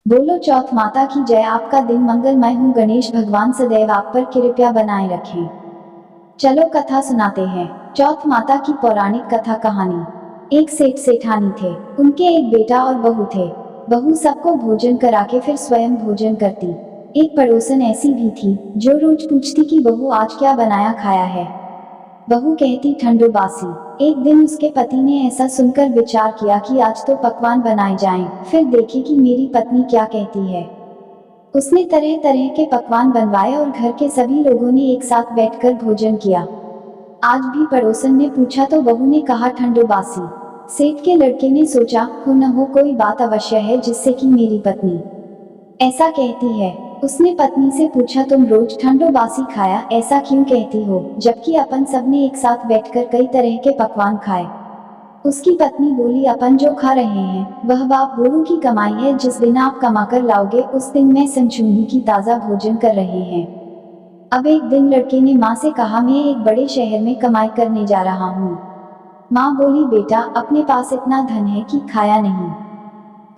बोलो चौथ माता की जय। आपका दिन मंगलमय हो। गणेश भगवान सदैव आप पर कृपा बनाए रखें। चलो कथा सुनाते हैं। चौथ माता की पौराणिक कथा कहानी। एक सेठ सेठानी थे। उनके एक बेटा और बहू थे। बहू सबको भोजन करा के फिर स्वयं भोजन करती। एक पड़ोसन ऐसी भी थी जो रोज पूछती कि बहू आज क्या बनाया खाया है। बहू कहती ठंडो बासी। एक दिन उसके पति ने ऐसा सुनकर विचार किया कि आज तो पकवान बनाए जाएं, फिर देखे कि मेरी पत्नी क्या कहती है। उसने तरह तरह के पकवान बनवाए और घर के सभी लोगों ने एक साथ बैठकर भोजन किया। आज भी पड़ोसन ने पूछा तो बहू ने कहा ठंडो बासी। सेठ के लड़के ने सोचा हो न हो कोई बात अवश्य है जिससे कि मेरी पत्नी ऐसा कहती है। उसने पत्नी से पूछा तुम रोज ठंडो बासी खाया ऐसा क्यों कहती हो, जबकि अपन सबने एक साथ बैठकर कई तरह के पकवान खाए। उसकी पत्नी बोली अपन जो खा रहे हैं वह बाप बूढ़ों की कमाई है। जिस दिन आप कमा कर लाओगे उस दिन मैं समझूंगी कि ताज़ा भोजन कर रहे हैं। अब एक दिन लड़के ने माँ से कहा मैं एक बड़े शहर में कमाई करने जा रहा हूँ। माँ बोली बेटा अपने पास इतना धन है कि खाया नहीं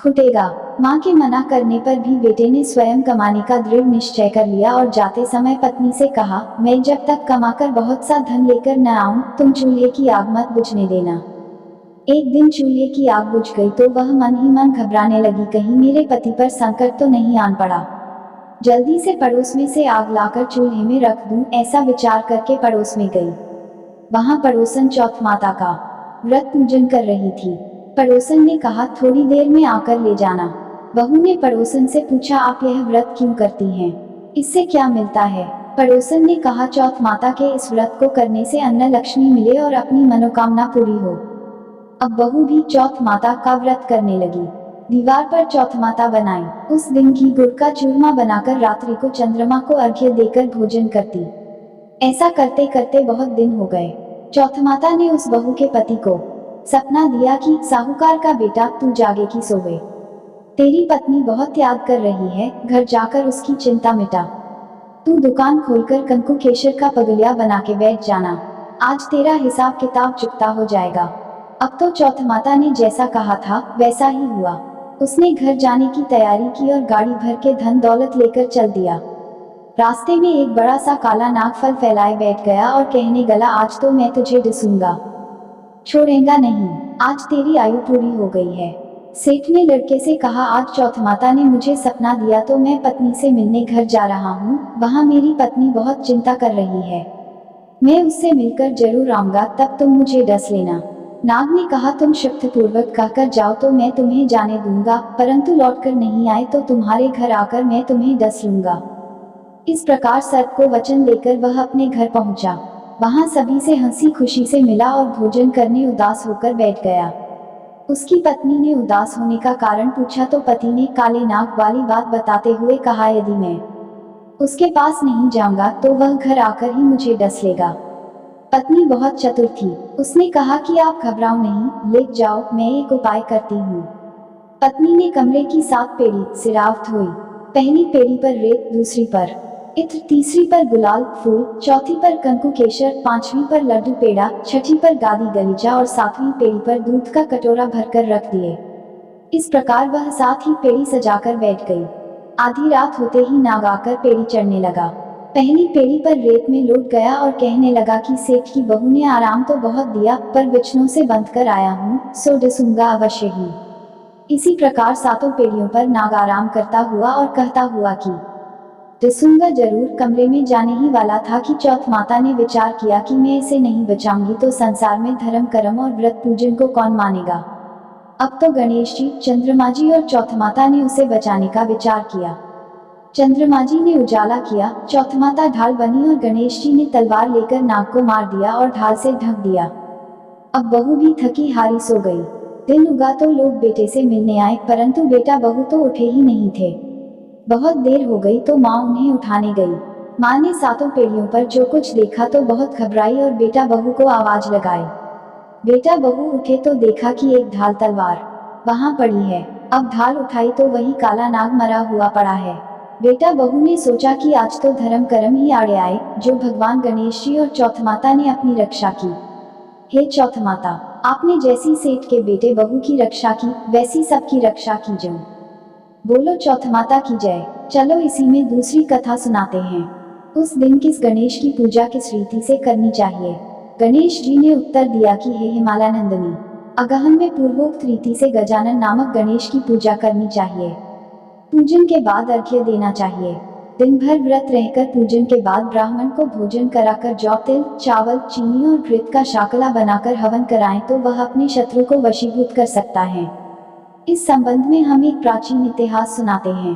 खुटेगा। माँ के मना करने पर भी बेटे ने स्वयं कमाने का दृढ़ निश्चय कर लिया और जाते समय पत्नी से कहा मैं जब तक कमाकर बहुत सा धन लेकर न आऊं तुम चूल्हे की आग मत बुझने देना। एक दिन चूल्हे की आग बुझ गई तो वह मन ही मन घबराने लगी कहीं मेरे पति पर संकट तो नहीं आन पड़ा। जल्दी से पड़ोस में से आग लाकर चूल्हे में रख दूं ऐसा विचार करके पड़ोस में गई। वहां पड़ोसन चौथ माता का व्रत पूजन कर रही थी। पड़ोसन ने कहा थोड़ी देर में आकर ले जाना। बहू ने पड़ोसन से पूछा आप यह व्रत क्यों करती हैं, इससे क्या मिलता है। पड़ोसन ने कहा चौथ माता के इस व्रत को करने से अन्न लक्ष्मी मिले और अपनी मनोकामना पूरी हो। अब बहू भी चौथ माता का व्रत करने लगी। दीवार पर चौथ माता बनाई। उस दिन घी गुड़ का चूरमा बनाकर रात्रि को चंद्रमा को अर्घ्य देकर भोजन करती। ऐसा करते करते बहुत दिन हो गए। चौथ माता ने उस बहू के पति को सपना दिया कि साहूकार का बेटा तू जागे कि सोवे। तेरी पत्नी बहुत याद कर रही है, घर जाकर उसकी चिंता मिटा। तू दुकान खोलकर कंकु केशर का पगलिया बना के बैठ जाना। आज तेरा हिसाब किताब चुकता हो जाएगा। अब तो चौथ माता ने जैसा कहा था वैसा ही हुआ। उसने घर जाने की तैयारी की और गाड़ी भर के धन दौलत लेकर चल दिया। रास्ते में एक बड़ा सा काला नाग फल फैलाए बैठ गया और कहने लगा आज तो मैं तुझे डसूंगा, छोड़ेगा नहीं। आज तेरी आयु पूरी हो गई है। सेठ ने लड़के से कहा आज चौथ माता ने मुझे सपना दिया तो मैं पत्नी से मिलने घर जा रहा हूँ। वहाँ मेरी पत्नी बहुत चिंता कर रही है। मैं उससे मिलकर जरूर आऊंगा, तब तुम मुझे डस लेना। नाग ने कहा तुम शक्ति पूर्वक कहकर जाओ तो मैं तुम्हें जाने दूंगा, परंतु लौटकर नहीं आए तो तुम्हारे घर आकर मैं तुम्हें डस लूंगा। इस प्रकार सर्प को वचन देकर वह अपने घर पहुंचा। वहां सभी से हंसी खुशी से मिला और भोजन करने उदास होकर बैठ गया। उसकी पत्नी ने उदास होने का कारण पूछा तो पति ने काले नाग वाली बात बताते हुए कहा यदि मैं उसके पास नहीं जाऊंगा तो वह घर आकर ही मुझे डस लेगा। पत्नी बहुत चतुर थी। उसने कहा कि आप घबराओ नहीं, लेट जाओ, मैं एक उपाय करती हूँ। पत्नी ने कमरे की 7 पेड़ी सिरावत हुई। पहली पेड़ी पर रेत, दूसरी पर इत्र, तीसरी पर गुलाल फूल, चौथी पर कंकु केशर, पांचवी पर लड्डू पेड़ा, छठी पर गादी गलीचा और 7वीं पेड़ी पर दूध का कटोरा भरकर रख दिए। इस प्रकार वह 7 ही पेड़ी सजाकर बैठ गई। आधी रात होते ही नाग आकर पेड़ी चढ़ने लगा। पहली पेड़ी पर रेत में लौट गया और कहने लगा कि सेठ की बहू ने आराम तो बहुत दिया पर बिछनों से बंध कर आया हूँ, सो डसूंगा अवश्य ही। इसी प्रकार 7 पेड़ियों पर नाग आराम करता हुआ और कहता हुआ कि डसूंगा जरूर कमरे में जाने ही वाला था कि चौथ माता ने विचार किया कि मैं इसे नहीं बचाऊंगी तो संसार में धर्म कर्म और व्रत पूजन को कौन मानेगा। अब तो गणेश जी, चंद्रमा जी और चौथ माता ने उसे बचाने का विचार किया। चंद्रमा जी ने उजाला किया, चौथ माता ढाल बनी और गणेश जी ने तलवार लेकर नाग को मार दिया और ढाल से ढक दिया। अब बहू भी थकी हारी सो गई। दिन उगा तो लोग बेटे से मिलने आए, परंतु बेटा बहू तो उठे ही नहीं थे। बहुत देर हो गई तो माँ उन्हें उठाने गई। माँ ने 7 पेड़ियों पर जो कुछ देखा तो बहुत घबराई और बेटा बहू को आवाज लगाई। बेटा बहू उठे तो देखा कि एक ढाल तलवार वहां पड़ी है। अब ढाल उठाई तो वही काला नाग मरा हुआ पड़ा है। बेटा बहू ने सोचा कि आज तो धर्म कर्म ही आड़े आए, जो भगवान गणेश जी और चौथ माता ने अपनी रक्षा की। हे चौथ माता, आपने जैसी सेठ के बेटे बहू की रक्षा की वैसी सबकी रक्षा कीजिए। बोलो चौथ माता की जय। चलो इसी में दूसरी कथा सुनाते हैं। उस दिन किस गणेश की पूजा किस रीति से करनी चाहिए। गणेश जी ने उत्तर दिया कि हे हिमालय नंदनी, अगहन में पूर्वोक्त रीति से गजानन नामक गणेश की पूजा करनी चाहिए। पूजन के बाद अर्घ्य देना चाहिए। दिन भर व्रत रहकर पूजन के बाद ब्राह्मण को भोजन कराकर जौ, तिल, चावल, चीनी और घृत का शाकला बनाकर हवन कराएं तो वह अपने शत्रु को वशीभूत कर सकता है। इस संबंध में हम एक प्राचीन इतिहास सुनाते हैं।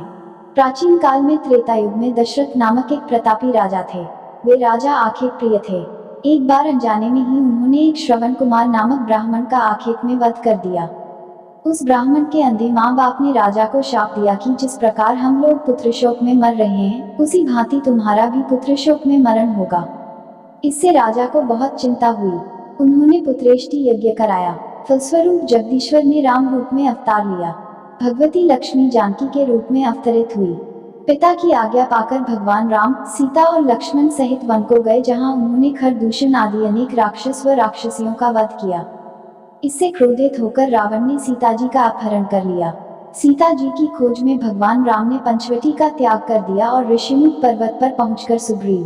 प्राचीन काल में त्रेता युग में दशरथ नामक एक प्रतापी राजा थे। वे राजा आखेट प्रिय थे। एक बार अनजाने में ही उन्होंने एक श्रवण कुमार नामक ब्राह्मण का आखेट में वध कर दिया। उस ब्राह्मण के अंधे माँ बाप ने राजा को शाप दिया कि जिस प्रकार हम लोग पुत्र शोक में मर रहे हैं, उसी भांति तुम्हारा भी पुत्र शोक में मरण होगा। इससे राजा को बहुत चिंता हुई। उन्होंने पुत्रेष्टि यज्ञ कराया। फलस्वरूप जगदीश्वर ने राम रूप में अवतार लिया। भगवती लक्ष्मी जानकी के रूप में अवतरित हुई। पिता की आज्ञा पाकर भगवान राम, सीता और लक्ष्मण सहित वन को गए, जहां उन्होंने खरदूषण आदि अनेक राक्षस व राक्षसियों का वध किया। इससे क्रोधित होकर रावण ने सीता जी का अपहरण कर लिया। सीता जी की खोज में भगवान राम ने पंचवटी का त्याग कर दिया और ऋषिमुख पर्वत पर पहुंचकर सुग्रीव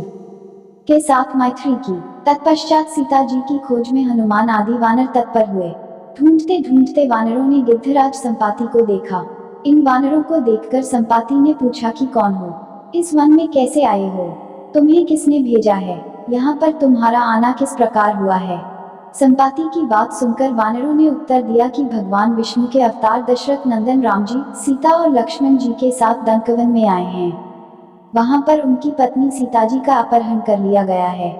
के साथ मैत्री की। तत्पश्चात सीता जी की खोज में हनुमान आदि वानर तत्पर हुए। ढूंढते ढूंढते वानरों ने गिद्धराज संपाति को देखा। इन वानरों को देखकर संपाति ने पूछा कि कौन हो, इस वन में कैसे आए हो, तुम्हें किसने भेजा है, यहाँ पर तुम्हारा आना किस प्रकार हुआ है। संपाति की बात सुनकर वानरों ने उत्तर दिया कि भगवान विष्णु के अवतार दशरथ नंदन राम जी, सीता और लक्ष्मण जी के साथ दंकवन में आए हैं। वहां पर उनकी पत्नी सीता जी का अपहरण कर लिया गया है।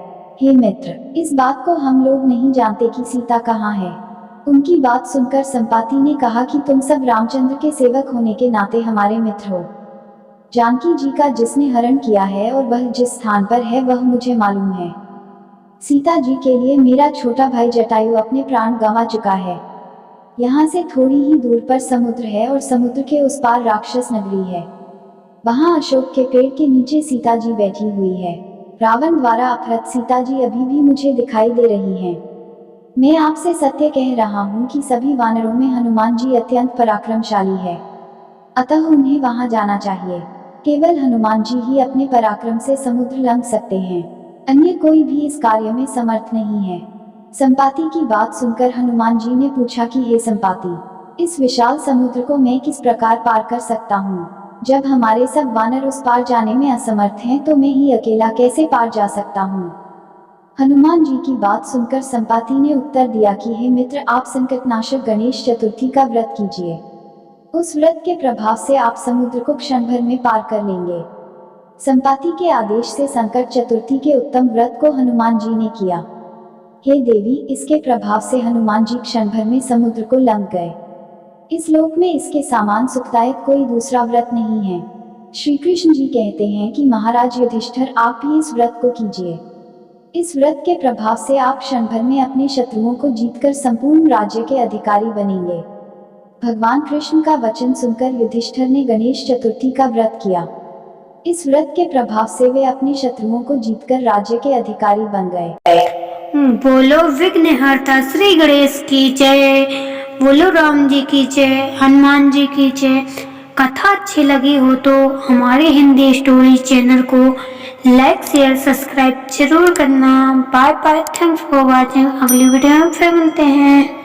हे मित्र, इस बात को हम लोग नहीं जानते कि सीता कहाँ है। उनकी बात सुनकर संपाति ने कहा कि तुम सब रामचंद्र के सेवक होने के नाते हमारे मित्र हो। जानकी जी का जिसने हरण किया है और वह जिस स्थान पर है वह मुझे मालूम है। सीता जी के लिए मेरा छोटा भाई जटायु अपने प्राण गंवा चुका है। यहाँ से थोड़ी ही दूर पर समुद्र है और समुद्र के उस पार राक्षस नगरी है। वहाँ अशोक के पेड़ के नीचे सीता जी बैठी हुई है। रावण द्वारा अपहृत सीता जी अभी भी मुझे दिखाई दे रही हैं। मैं आपसे सत्य कह रहा हूँ कि सभी वानरों में हनुमान जी अत्यंत पराक्रमशाली है, अतः उन्हें वहां जाना चाहिए। केवल हनुमान जी ही अपने पराक्रम से समुद्र लंघ सकते हैं, अन्य कोई भी इस कार्य में समर्थ नहीं है। संपाति की बात सुनकर हनुमान जी ने पूछा कि हे संपाति, इस विशाल समुद्र को मैं किस प्रकार पार कर सकता हूँ। जब हमारे सब वानर उस पार जाने में असमर्थ हैं तो मैं ही अकेला कैसे पार जा सकता हूँ। हनुमान जी की बात सुनकर संपाति ने उत्तर दिया कि हे मित्र, आप संकटनाशक गणेश चतुर्थी का व्रत कीजिए। उस व्रत के प्रभाव से आप समुद्र को क्षण भर में पार कर लेंगे। संपाति के आदेश से संकट चतुर्थी के उत्तम व्रत को हनुमान जी ने किया। हे देवी, इसके प्रभाव से हनुमान जी क्षण भर में समुद्र को लंघ गए। इस लोक में इसके समान सुखदायक कोई दूसरा व्रत नहीं है। श्री कृष्ण जी कहते हैं कि महाराज युधिष्ठिर, आप भी इस व्रत को कीजिए। इस व्रत के प्रभाव से आप क्षण भर में अपने शत्रुओं को जीतकर संपूर्ण राज्य के अधिकारी बनेंगे। भगवान कृष्ण का वचन सुनकर युधिष्ठिर ने गणेश चतुर्थी का व्रत किया। इस व्रत के प्रभाव से वे अपने शत्रुओं को जीतकर राज्य के अधिकारी बन गए। बोलो विघ्नहर्ता श्री गणेश की जय। बोलो राम जी की जय, हनुमान जी की जय। कथा अच्छी लगी हो तो हमारे हिंदी स्टोरी चैनल को लाइक, शेयर, सब्सक्राइब जरूर करना। Bye bye, thanks for watching. अगली वीडियो में फिर मिलते हैं।